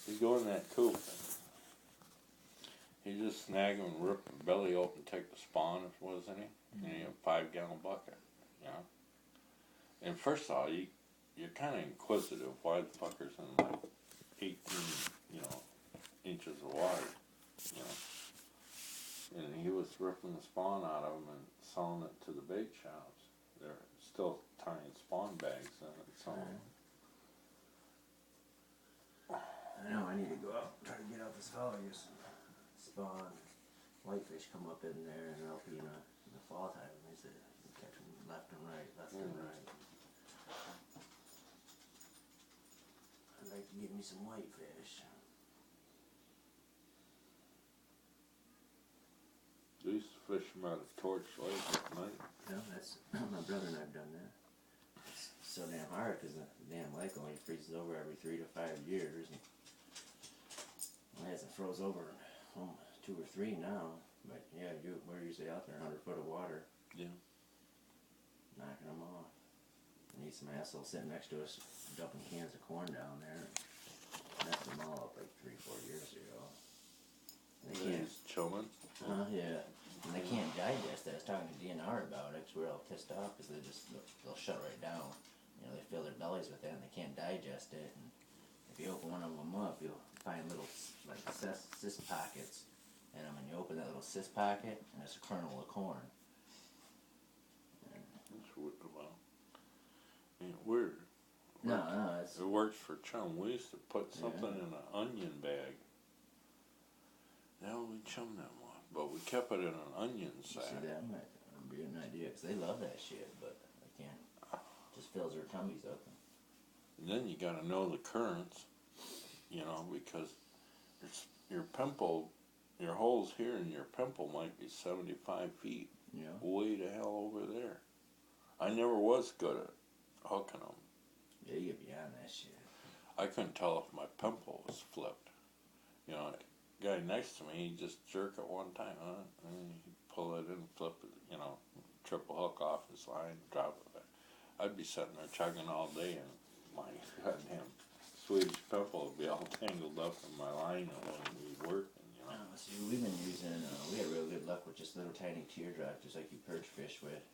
You go in that coop and you just snag them and rip the belly open, take the spawn if it was any, and you have a 5-gallon bucket, you know. And first of all, you're kind of inquisitive. Why the fuckers in like 18, inches of water, you know. And he was ripping the spawn out of them and selling it to the bait shops. They're still tying spawn bags in it, so. I know, I need to go out and try to get out this fella. Just spawn whitefish come up in there, and they'll be in the fall time. They say you catch them left and right, left and right. I'd like to get me some whitefish. They used to fish them out of Torch Lake at night. No, that's my brother and I've done that. It's so damn hard because the damn lake only freezes over every 3 to 5 years. And it hasn't froze over in 2 or 3 now. But yeah, we're usually out there 100 foot of water. Yeah. Knocking them off. I need some asshole sitting next to us dumping cans of corn down there. Messed them all up like 3-4 years ago. They can't. Chilling. Yeah. And they can't digest it. I was talking to DNR about it because we're all pissed off because they'll shut right down. You know, they fill their bellies with it and they can't digest it. And if you open one of them up, you'll find little like cyst pockets in them. And you open that little cyst pocket and it's a kernel of corn. That's well. Weird. No, it's... It works for chum. We used to put something in an onion bag. Now we chum that one, but we kept it in an onion sack. See, that might be an idea because they love that shit, but they can't. Just fills their tummies up. And then you got to know the currents, because it's your pimple, your holes here in your pimple might be 75 feet. Yeah. Way to hell over there. I never was good at hooking them. Yeah, you get beyond that shit. I couldn't tell if my pimple was flipped. The guy next to me, he'd just jerk it one time, and he'd pull it in, flip it, triple hook off his line, drop it back. I'd be sitting there chugging all day, and my goddamn Swedish pimple would be all tangled up in my line and wouldn't be working, See, we've been using, we had real good luck with just little tiny teardrops, just like you perch fish with,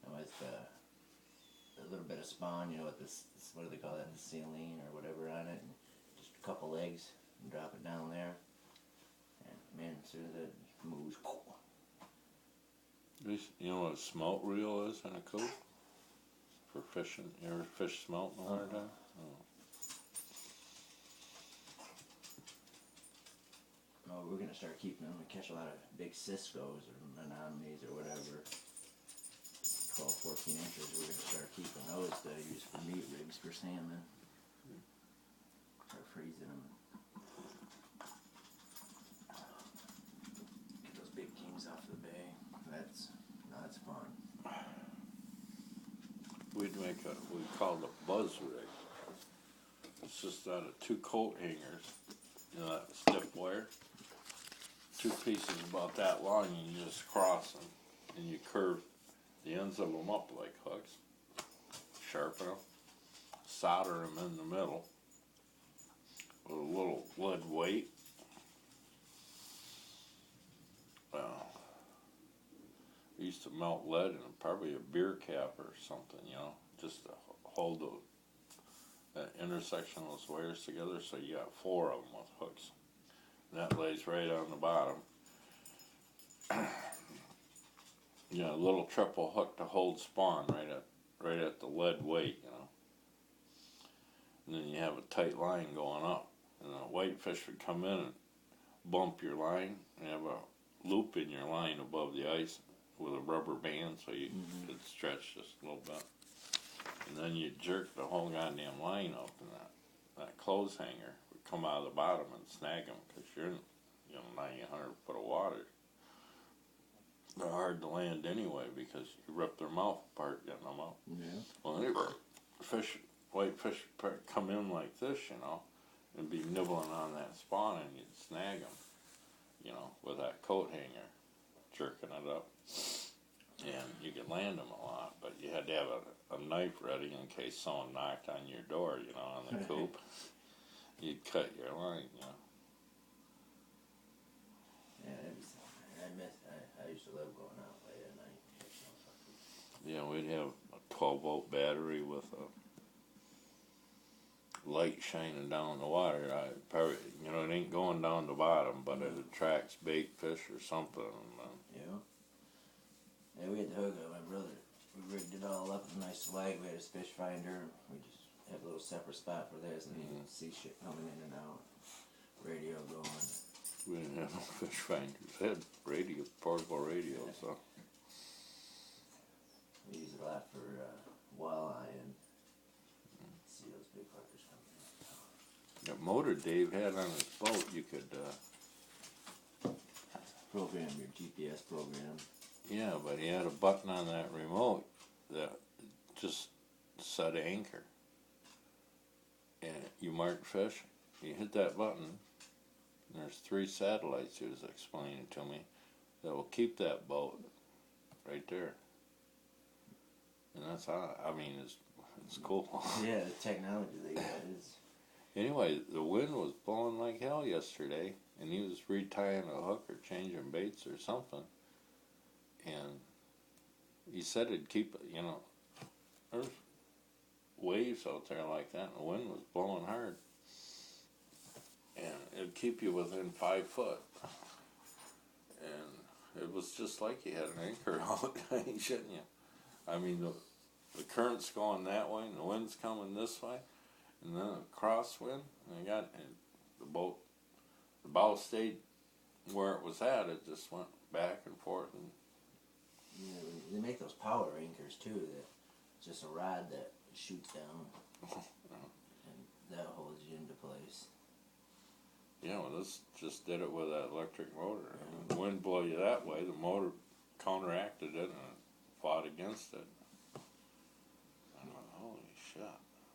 and with a little bit of spawn, with this, what do they call that, the saline or whatever on it, and just a couple eggs, and drop it down there, and man, as soon as it moves, You know what a smelt reel is in a coop? For fishing? You ever fish smelt in the wintertime? Oh, we're gonna start keeping them. We catch a lot of big Cisco's or Menominee or whatever. 12, 14 inches. We're gonna start keeping those to use for meat rigs for salmon. Start freezing them. Get those big kings off the bay. That's fun. We'd make we called a buzz rig. It's just out of 2 coat hangers, that stiff wire. 2 pieces about that long, and you just cross them, and you curve the ends of them up like hooks, sharpen them, solder them in the middle with a little lead weight. We used to melt lead in probably a beer cap or something, just to hold the intersection of those wires together, so you got 4 of them with hooks. And that lays right on the bottom. A little triple hook to hold spawn right at the lead weight, And then you have a tight line going up, and a whitefish would come in and bump your line, and have a loop in your line above the ice with a rubber band so you could stretch just a little bit. And then you jerk the whole goddamn line up, and that clothes hanger would come out of the bottom and snag them, because you're in 900 foot of water. They're hard to land anyway because you rip their mouth apart getting them up. Yeah. Well, anyway, whitefish come in like this, and be nibbling on that spawn, and you'd snag them, with that coat hanger, jerking it up. And you could land them a lot, but you had to have a knife ready in case someone knocked on your door, on the coop. you'd cut your line, you know. Yeah, that'd be something. I used to love going out late at night. Catching all fucking- Yeah, we'd have a 12-volt battery with a light shining down the water. Probably, you know, it ain't going down the bottom, but it attracts bait fish or something. Yeah. Yeah, we had to hook up. My brother, we rigged it all up with a nice light. We had his fish finder. We just had a little separate spot for this, and you can see shit coming in and out. Radio going. We didn't have no fish finders. We had radio, portable radios, so. We use it a lot for walleye and see those big fuckers coming in. That motor Dave had on his boat, you could, Program your GPS program. yeah, but he had a button on that remote that just set anchor. And you mark fish, you hit that button, and there's 3 satellites, he was explaining to me, that will keep that boat right there. And that's how, I mean, it's cool. Yeah, the technology they got is. Anyway, the wind was blowing like hell yesterday, and he was retying a hook or changing baits or something. And he said it'd keep, you know, there's waves out there like that, and the wind was blowing hard. And it'd keep you within 5 foot. And it was just like you had an anchor out, shouldn't you? I mean, the current's going that way, and the wind's coming this way. And then a crosswind, and the bow stayed where it was at. It just went back and forth. And Yeah, they make those power anchors too. That it's just a rod that shoots down, and that holds you into place. yeah, well, this just did it with that electric motor. I mean, the wind blow you that way, the motor counteracted it and fought against it. I thought, holy shit.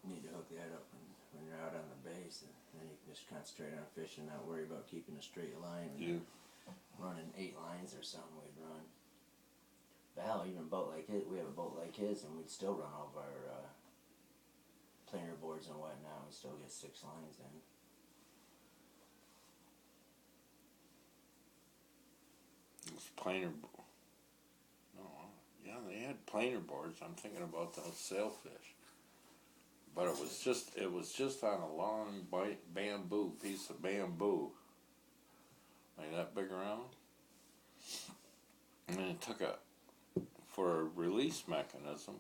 You need to hook that up when you're out on the base, and then you can just concentrate on fishing, not worry about keeping a straight line. Yeah. Running 8 lines or something, we'd run. But hell, even a boat like his, we have a boat like his, and we'd still run all of our planer boards and whatnot. We'd still get 6 lines in. It was planer. No, yeah, they had planer boards. I'm thinking about those sailfish. But it was just on a long piece of bamboo, like that big around. And then it took for a release mechanism,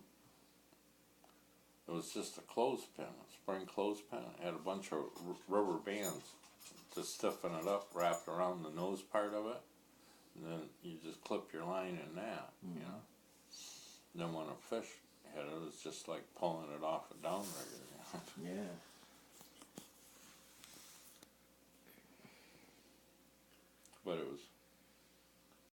it was just a clothespin, a spring clothespin. It had a bunch of rubber bands to stiffen it up, wrapped around the nose part of it. And then you just clip your line in that, you know. And then when a fish hit it, it was just like pulling it off a downrigger. Yeah. But it was